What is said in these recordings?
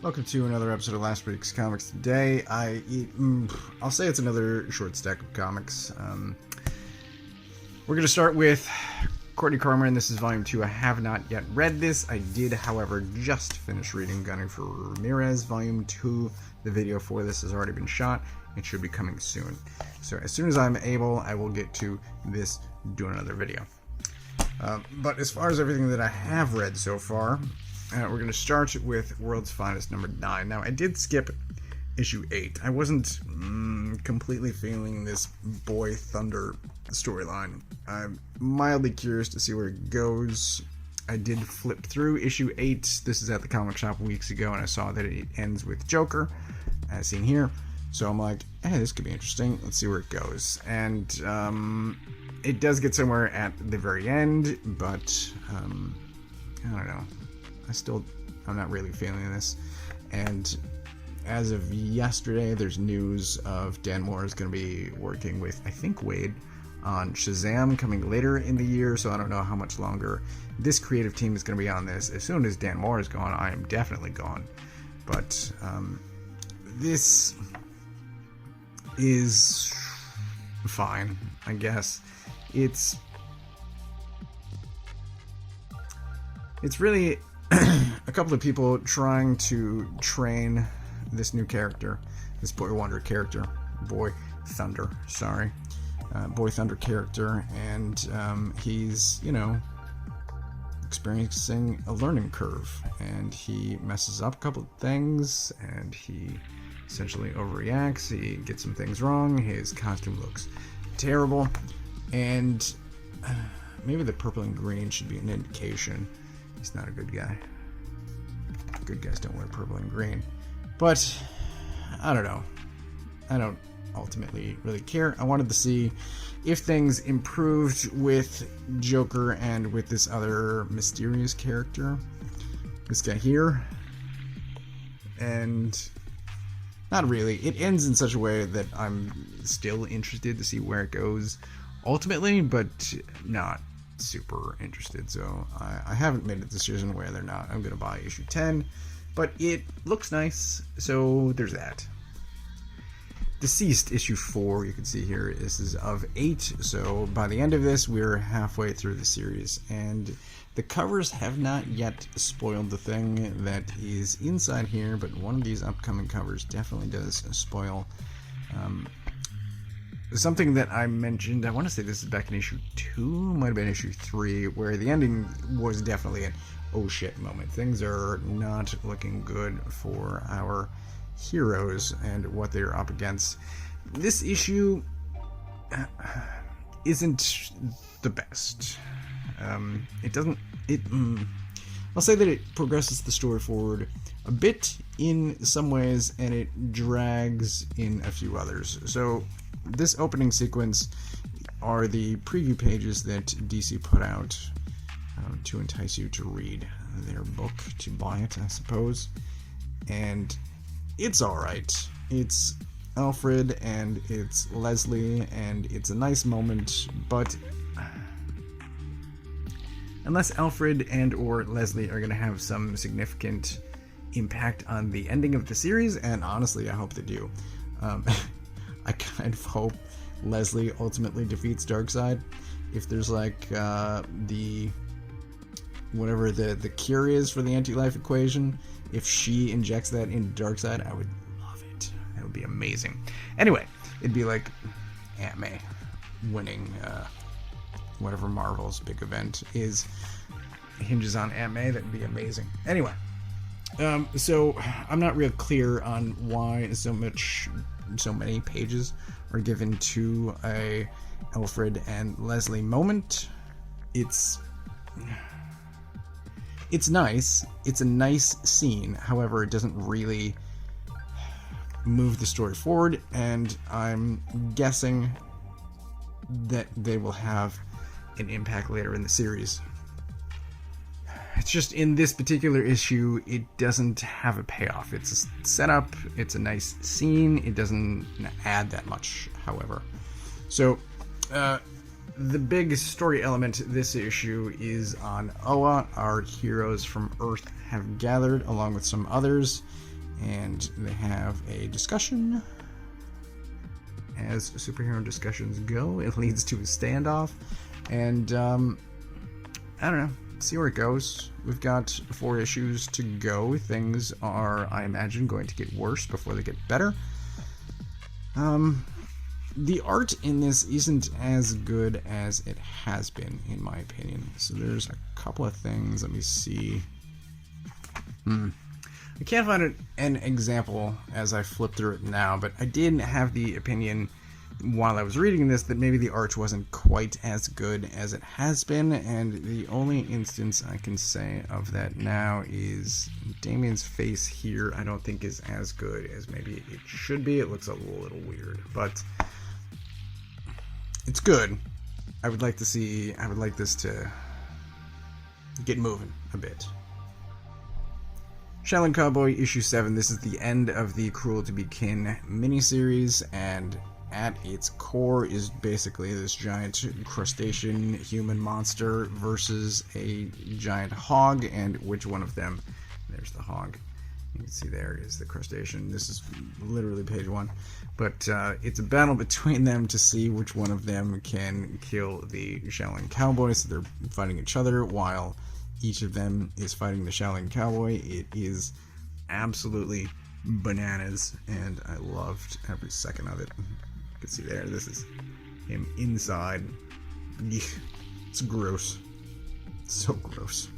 Welcome to another episode of last week's Comics Today. I'll say it's another short stack of comics. We're going to start with Kroma, and this is Volume 2. I have not yet read this. I did, however, just finish reading Gunning for Ramirez, Volume 2. The video for this has already been shot. It should be coming soon. So as soon as I'm able, I will get to this, do another video. But as far as everything that I have read so far, we're going to start with World's Finest number 9. Now, I did skip issue 8. I wasn't completely feeling this Boy Thunder storyline. I'm mildly curious to see where it goes. I did flip through issue 8. This is at the comic shop weeks ago, and I saw that it ends with Joker, as seen here. So I'm like, hey, this could be interesting. Let's see where it goes. And it does get somewhere at the very end, but I don't know. I'm not really feeling this. And as of yesterday, there's news of Dan Moore is going to be working with, I think, Wade on Shazam coming later in the year. So I don't know how much longer this creative team is going to be on this. As soon as Dan Moore is gone, I am definitely gone. But this is fine, I guess. It's really a couple of people trying to train this new character, this Boy Wonder character, Boy Thunder character, and he's, experiencing a learning curve, and he messes up a couple of things, and he essentially overreacts, he gets some things wrong, his costume looks terrible, and maybe the purple and green should be an indication he's not a good guy. Good guys don't wear purple and green. But, I don't know. I don't ultimately really care. I wanted to see if things improved with Joker and with this other mysterious character. This guy here. And not really. It ends in such a way that I'm still interested to see where it goes ultimately, but not super interested. So I haven't made a decision whether or not I'm going to buy issue 10, but it looks nice, so there's that. DCeased issue 4, you can see here, this is of 8, so by the end of this we're halfway through the series, and the covers have not yet spoiled the thing that is inside here, but one of these upcoming covers definitely does spoil something that I mentioned. I want to say this is back in issue 2, might have been issue 3, where the ending was definitely an oh shit moment. Things are not looking good for our heroes and what they're up against. This issue isn't the best. I'll say that it progresses the story forward a bit in some ways, and it drags in a few others. So this opening sequence are the preview pages that DC put out to entice you to read their book, to buy it, I suppose. And it's alright. It's Alfred and it's Leslie, and it's a nice moment, but unless Alfred and or Leslie are going to have some significant impact on the ending of the series, and honestly I hope they do, I kind of hope Leslie ultimately defeats Darkseid. If there's like whatever the cure is for the anti-life equation, if she injects that into Darkseid, I would love it. That would be amazing. Anyway, it'd be like Aunt May winning whatever Marvel's big event is, hinges on Aunt May. That'd be amazing. Anyway, so I'm not real clear on why so many pages are given to a Alfred and Leslie moment. It's nice. It's a nice scene. However, it doesn't really move the story forward, and I'm guessing that they will have an impact later in the series. It's just in this particular issue, it doesn't have a payoff. It's a setup, it's a nice scene, it doesn't add that much, however. So, the big story element this issue is on Oa. Our heroes from Earth have gathered, along with some others, and they have a discussion. As superhero discussions go, it leads to a standoff, and I don't know, see where it goes. We've got 4 issues to go. Things are, I imagine, going to get worse before they get better. The art in this isn't as good as it has been, in my opinion. So there's a couple of things. Let me see. I can't find an example as I flip through it now, but I did have the opinion while I was reading this that maybe the art wasn't quite as good as it has been, and the only instance I can say of that now is Damien's face here. I don't think is as good as maybe it should be. It looks a little weird, but it's good. I would like this to get moving a bit. Shaolin Cowboy issue 7. This is the end of the Cruel to Be Kin miniseries, and at its core is basically this giant crustacean human monster versus a giant hog, and which one of them, there's the hog, you can see there is the crustacean. This is literally page 1, but it's a battle between them to see which one of them can kill the Shaolin Cowboy. So they're fighting each other while each of them is fighting the Shaolin Cowboy. It is absolutely bananas, and I loved every second of it. You can see there, this is him inside. It's gross. So gross.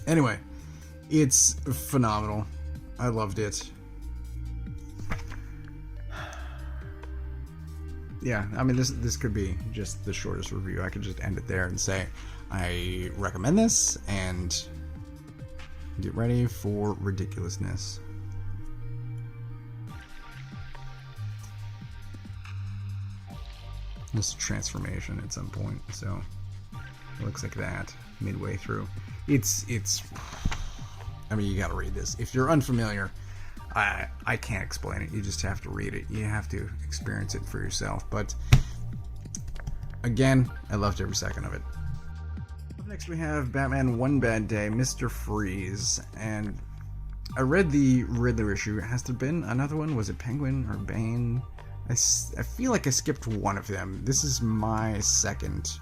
Anyway, it's phenomenal. I loved it. Yeah, I mean, this could be just the shortest review. I could just end it there and say I recommend this, and get ready for ridiculousness. This transformation at some point, so it looks like that midway through. It's I mean, you gotta read this. If you're unfamiliar, I can't explain it. You just have to read it. You have to experience it for yourself. But again, I loved every second of it. Up next we have Batman One Bad Day, Mr. Freeze, and I read the Riddler issue. Has there been another one? Was it Penguin or Bane? I feel like I skipped one of them. This is my second,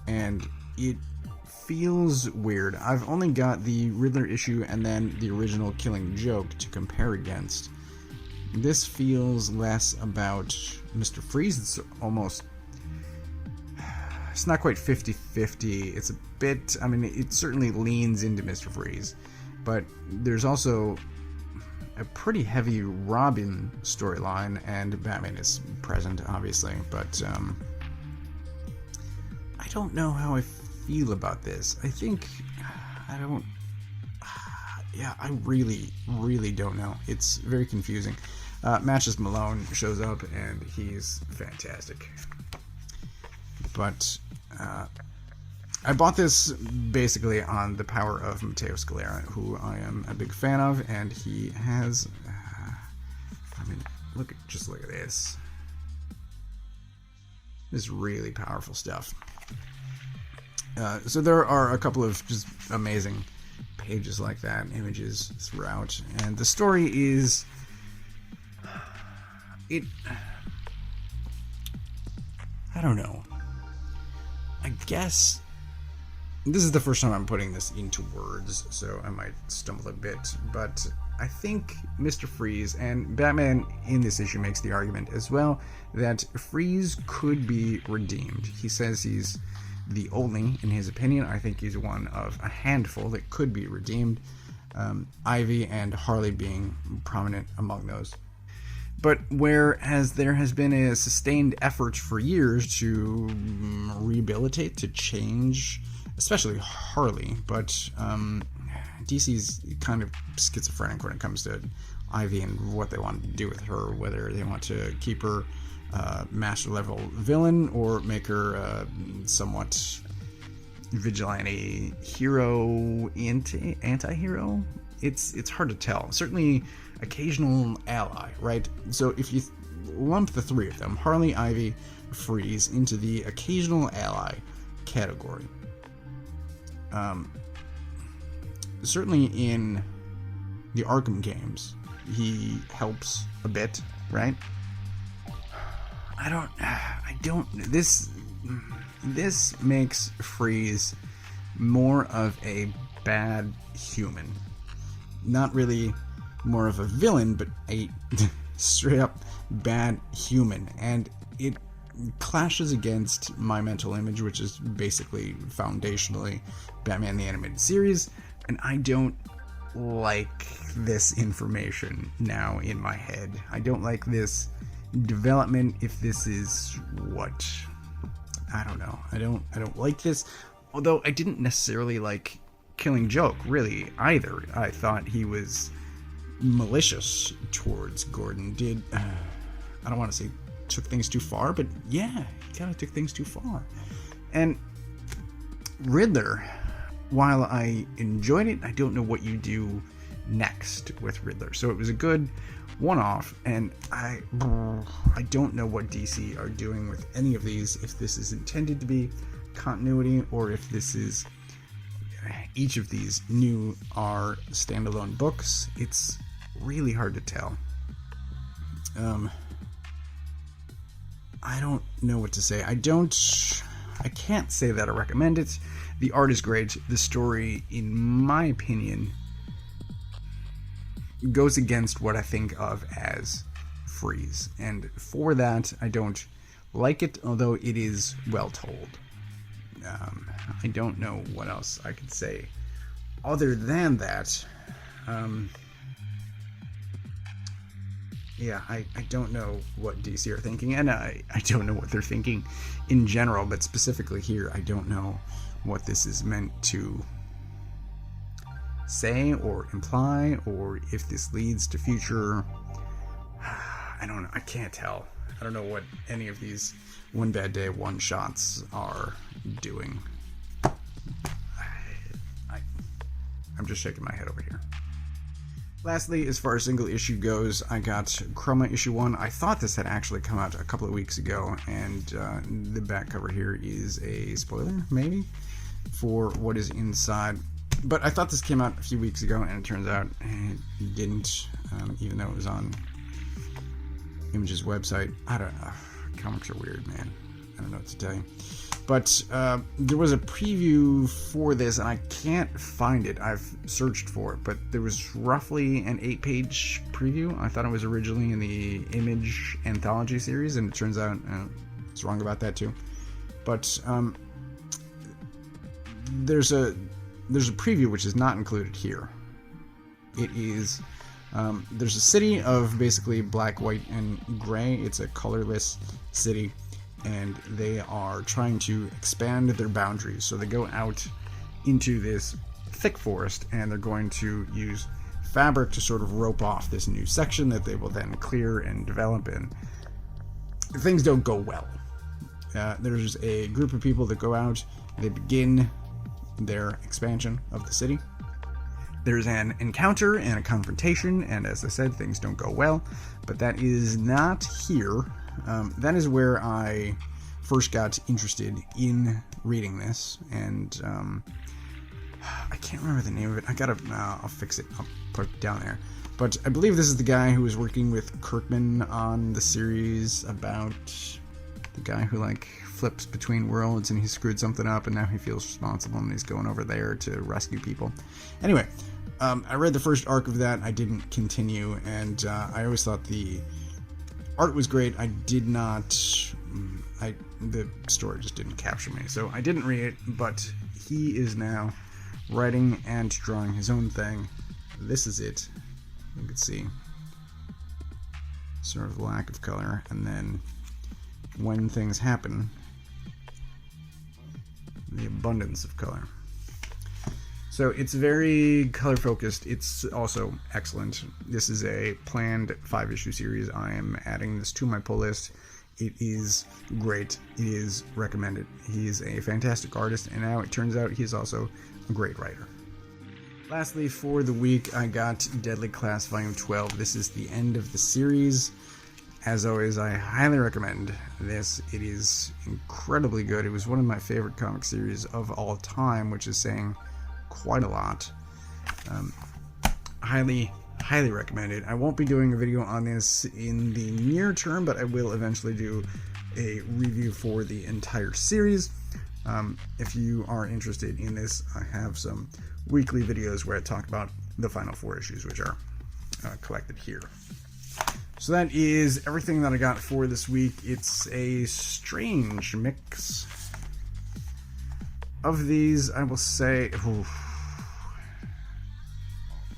and it feels weird. I've only got the Riddler issue and then the original Killing Joke to compare against. This feels less about Mr. Freeze. It's almost... It's not quite 50-50. It's a bit... I mean, it certainly leans into Mr. Freeze, but there's also a pretty heavy Robin storyline, and Batman is present, obviously, but I don't know how I feel about this. I think I don't... Yeah, I really don't know. It's very confusing. Matches Malone shows up, and he's fantastic. But I bought this basically on the power of Matteo Scalera, who I am a big fan of, and he has... I mean, just look at this. This is really powerful stuff. So there are a couple of just amazing pages like that, images throughout, and the story is... I don't know. I guess this is the first time I'm putting this into words, so I might stumble a bit, but I think Mr. Freeze, and Batman in this issue makes the argument as well, that Freeze could be redeemed. He says he's the only, in his opinion. I think he's one of a handful that could be redeemed, Ivy and Harley being prominent among those. But whereas there has been a sustained effort for years to rehabilitate, to change, especially Harley, but DC's kind of schizophrenic when it comes to Ivy and what they want to do with her, whether they want to keep her master level villain or make her somewhat vigilante hero, anti-hero. It's hard to tell. Certainly occasional ally, right? So if you lump the three of them, Harley, Ivy, Freeze, into the occasional ally category, certainly in the Arkham games, he helps a bit, right? This makes Freeze more of a bad human. Not really more of a villain, but a straight up bad human. And it clashes against my mental image, which is basically foundationally Batman the Animated Series, and I don't like this information now in my head. I don't like this development. If this is what, I don't know. I don't like this. Although I didn't necessarily like Killing Joke really either. I thought he was malicious towards Gordon. I don't want to say took things too far, but yeah, he kind of took things too far. And Riddler, while I enjoyed it, I don't know what you do next with Riddler. So it was a good one-off, and I don't know what DC are doing with any of these, if this is intended to be continuity or if this is each of these new are standalone books. It's really hard to tell. I don't know what to say. I can't say that I recommend it. The art is great. The story, in my opinion, goes against what I think of as Freeze. And for that, I don't like it, although it is well told. I don't know what else I could say other than that. Yeah, I don't know what DC are thinking, and I don't know what they're thinking in general, but specifically here, I don't know what this is meant to say or imply, or if this leads to future. I don't know. I can't tell. I don't know what any of these One Bad Day one-shots are doing. I'm just shaking my head over here. Lastly, as far as single issue goes, I got Kroma issue 1. I thought this had actually come out a couple of weeks ago, and the back cover here is a spoiler, maybe, for what is inside. But I thought this came out a few weeks ago, and it turns out it didn't, even though it was on Image's website. I don't know. Comics are weird, man. I don't know what to tell you. But there was a preview for this, and I can't find it. I've searched for it, but there was roughly an 8-page preview. I thought it was originally in the Image anthology series, and it turns out it's wrong about that too. But there's a preview which is not included here. It is there's a city of basically black, white, and gray. It's a colorless city, and they are trying to expand their boundaries. So they go out into this thick forest, and they're going to use fabric to sort of rope off this new section that they will then clear and develop, and things don't go well. There's a group of people that go out, they begin their expansion of the city. There's an encounter and a confrontation, and as I said, things don't go well, but that is not here. That is where I first got interested in reading this, and I can't remember the name of it. I'll fix it. I'll put it down there. But I believe this is the guy who was working with Kirkman on the series about the guy who flips between worlds and he screwed something up and now he feels responsible and he's going over there to rescue people. Anyway, I read the first arc of that. I didn't continue, and I always thought the art was great. The story just didn't capture me, so I didn't read it, but he is now writing and drawing his own thing. This is it. You can see sort of lack of color, and then when things happen, the abundance of color. So it's very color focused. It's also excellent. This is a planned 5-issue series. I am adding this to my pull list. It is great. It is recommended. He's a fantastic artist, and now it turns out he's also a great writer. Lastly, for the week, I got Deadly Class Volume 12. This is the end of the series. As always, I highly recommend this. It is incredibly good. It was one of my favorite comic series of all time, which is saying quite a lot. Highly highly recommend it. I won't be doing a video on this in the near term, but I will eventually do a review for the entire series. If you are interested in this, I have some weekly videos where I talk about the final 4 issues, which are collected here. So that is everything that I got for this week. It's a strange mix of these, I will say.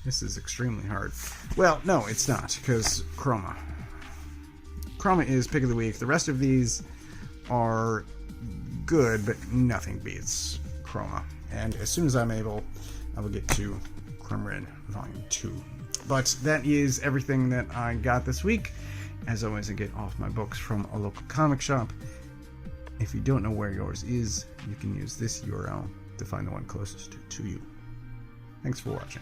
This is extremely hard. Well, no, it's not, because Kroma. Kroma is pick of the week. The rest of these are good, but nothing beats Kroma. And as soon as I'm able, I will get to Chrome Red Volume 2. But that is everything that I got this week. As always, I get all of my books from a local comic shop. If you don't know where yours is, you can use this URL to find the one closest to you. Thanks for watching.